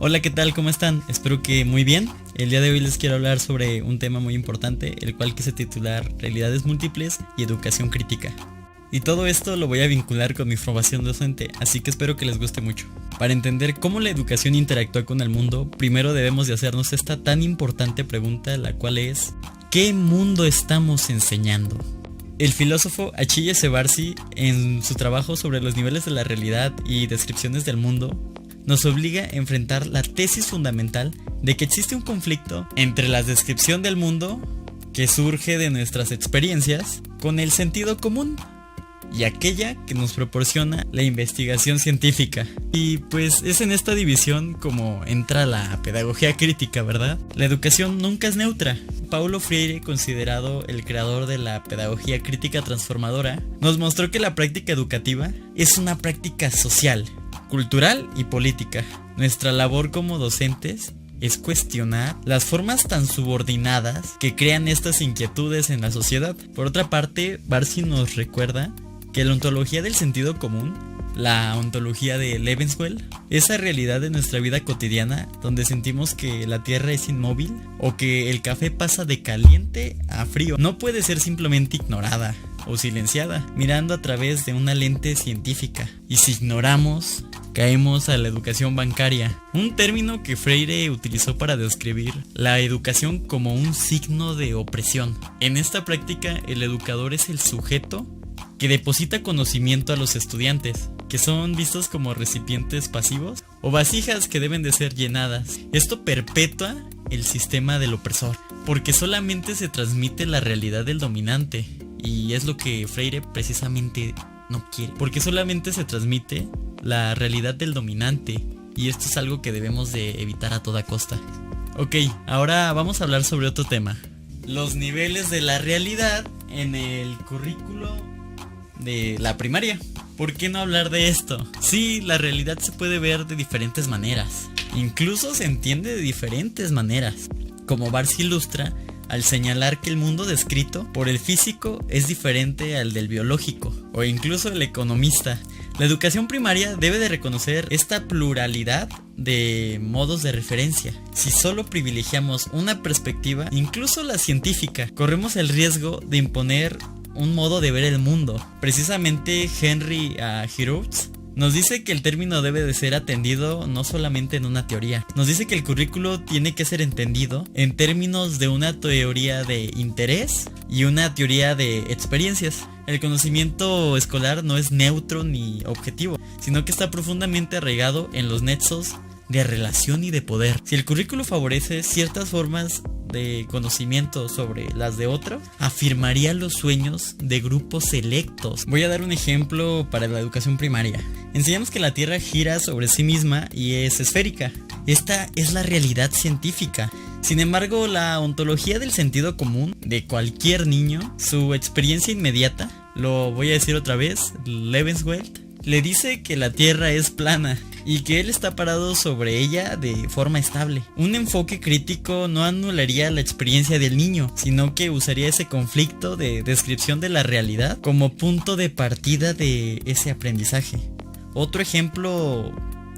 Hola, ¿qué tal? ¿Cómo están? Espero que muy bien. El día de hoy les quiero hablar sobre un tema muy importante, el cual quise titular Realidades múltiples y educación crítica. Y todo esto lo voy a vincular con mi formación docente, así que espero que les guste mucho. Para entender cómo la educación interactúa con el mundo, primero debemos de hacernos esta tan importante pregunta, la cual es: ¿qué mundo estamos enseñando? El filósofo Achille Sevarsi, en su trabajo sobre los niveles de la realidad y descripciones del mundo, nos obliga a enfrentar la tesis fundamental de que existe un conflicto entre la descripción del mundo, que surge de nuestras experiencias, con el sentido común, y aquella que nos proporciona la investigación científica. Y pues es en esta división como entra la pedagogía crítica, ¿verdad? La educación nunca es neutra. Paulo Freire, considerado el creador de la pedagogía crítica transformadora, nos mostró que la práctica educativa es una práctica social, cultural y política. Nuestra labor como docentes es cuestionar las formas tan subordinadas que crean estas inquietudes en la sociedad. Por otra parte, Barsi nos recuerda que la ontología del sentido común, la ontología de Lebenswelt, esa realidad de nuestra vida cotidiana donde sentimos que la tierra es inmóvil o que el café pasa de caliente a frío, no puede ser simplemente ignorada o silenciada mirando a través de una lente científica. Y si ignoramos, caemos a la educación bancaria, un término que Freire utilizó para describir la educación como un signo de opresión. En esta práctica, el educador es el sujeto que deposita conocimiento a los estudiantes, que son vistos como recipientes pasivos o vasijas que deben de ser llenadas. Esto perpetúa el sistema del opresor, porque solamente se transmite la realidad del dominante, y es lo que Freire precisamente no quiere, porque solamente se transmite la realidad del dominante, y esto es algo que debemos de evitar a toda costa. Ok, ahora vamos a hablar sobre otro tema: los niveles de la realidad en el currículo de la primaria. ¿Por qué no hablar de esto? Sí, la realidad se puede ver de diferentes maneras, incluso se entiende de diferentes maneras, como Barsi ilustra al señalar que el mundo descrito por el físico es diferente al del biológico, o incluso el economista. La educación primaria debe de reconocer esta pluralidad de modos de referencia. Si solo privilegiamos una perspectiva, incluso la científica, corremos el riesgo de imponer un modo de ver el mundo. Precisamente Henry Giroux nos dice que el término debe de ser atendido no solamente en una teoría. Nos dice que el currículo tiene que ser entendido en términos de una teoría de interés y una teoría de experiencias. El conocimiento escolar no es neutro ni objetivo, sino que está profundamente arraigado en los nexos de relación y de poder. Si el currículo favorece ciertas formas de conocimiento sobre las de otro, afirmaría los sueños de grupos selectos. Voy a dar un ejemplo para la educación primaria. Enseñamos que la Tierra gira sobre sí misma y es esférica. Esta es la realidad científica. Sin embargo, la ontología del sentido común de cualquier niño, su experiencia inmediata, lo voy a decir otra vez, Lebenswelt, le dice que la Tierra es plana y que él está parado sobre ella de forma estable. Un enfoque crítico no anularía la experiencia del niño, sino que usaría ese conflicto de descripción de la realidad como punto de partida de ese aprendizaje. Otro ejemplo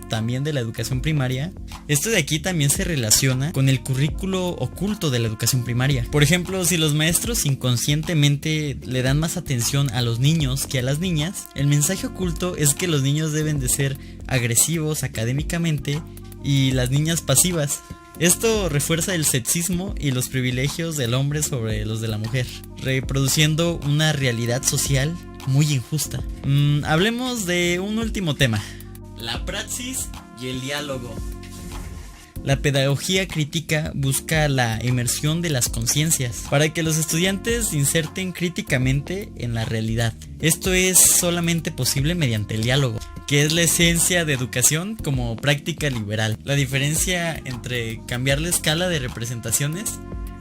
también de la educación primaria, esto de aquí también se relaciona con el currículo oculto de la educación primaria. Por ejemplo, si los maestros inconscientemente le dan más atención a los niños que a las niñas, el mensaje oculto es que los niños deben de ser agresivos académicamente y las niñas pasivas. Esto refuerza el sexismo y los privilegios del hombre sobre los de la mujer, reproduciendo una realidad social muy injusta. Hablemos de un último tema: la praxis y el diálogo. La pedagogía crítica busca la inmersión de las conciencias para que los estudiantes se inserten críticamente en la realidad. Esto es solamente posible mediante el diálogo, que es la esencia de educación como práctica liberal. La diferencia entre cambiar la escala de representaciones,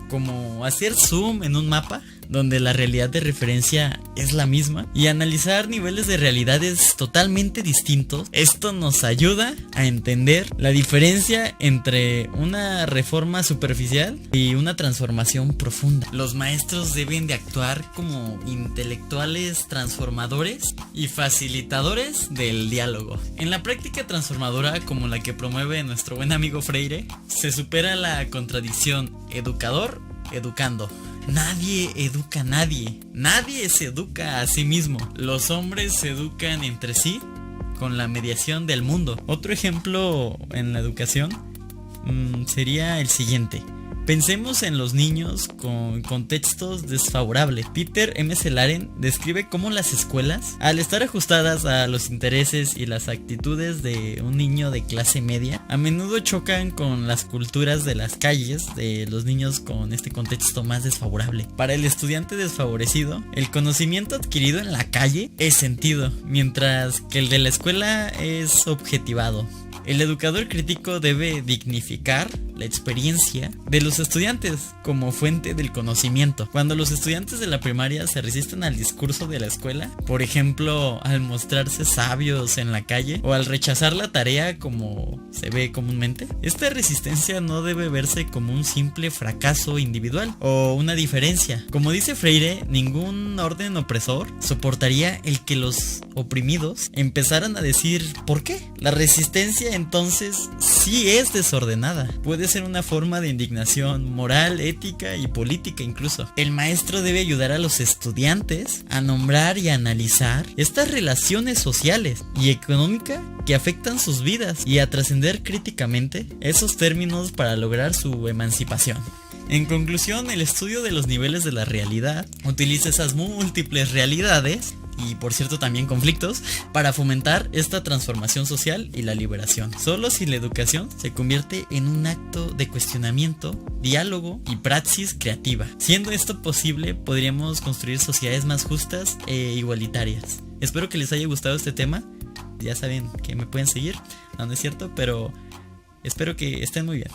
como hacer zoom en un mapa, donde la realidad de referencia es la misma, y analizar niveles de realidades totalmente distintos. Esto nos ayuda a entender la diferencia entre una reforma superficial y una transformación profunda. Los maestros deben de actuar como intelectuales transformadores y facilitadores del diálogo. En la práctica transformadora, como la que promueve nuestro buen amigo Freire, se supera la contradicción educando. Nadie educa a nadie. Nadie se educa a sí mismo. Los hombres se educan entre sí con la mediación del mundo. Otro ejemplo en la educación sería el siguiente. Pensemos en los niños con contextos desfavorables. Peter M. Celaren describe cómo las escuelas, al estar ajustadas a los intereses y las actitudes de un niño de clase media, a menudo chocan con las culturas de las calles de los niños con este contexto más desfavorable. Para el estudiante desfavorecido, el conocimiento adquirido en la calle es sentido, mientras que el de la escuela es objetivado. El educador crítico debe dignificar la experiencia de los estudiantes como fuente del conocimiento. Cuando los estudiantes de la primaria se resisten al discurso de la escuela, por ejemplo, al mostrarse sabios en la calle o al rechazar la tarea como se ve comúnmente, esta resistencia no debe verse como un simple fracaso individual o una diferencia. Como dice Freire, ningún orden opresor soportaría el que los oprimidos empezaran a decir ¿por qué? La resistencia entonces sí es desordenada. Puede ser una forma de indignación moral, ética y política incluso. El maestro debe ayudar a los estudiantes a nombrar y analizar estas relaciones sociales y económicas que afectan sus vidas y a trascender críticamente esos términos para lograr su emancipación. En conclusión, el estudio de los niveles de la realidad utiliza esas múltiples realidades y por cierto también conflictos para fomentar esta transformación social y la liberación. Solo si la educación se convierte en un acto de cuestionamiento, diálogo y praxis creativa. Siendo esto posible, podríamos construir sociedades más justas e igualitarias. Espero que les haya gustado este tema. Ya saben que me pueden seguir, no es cierto, pero espero que estén muy bien.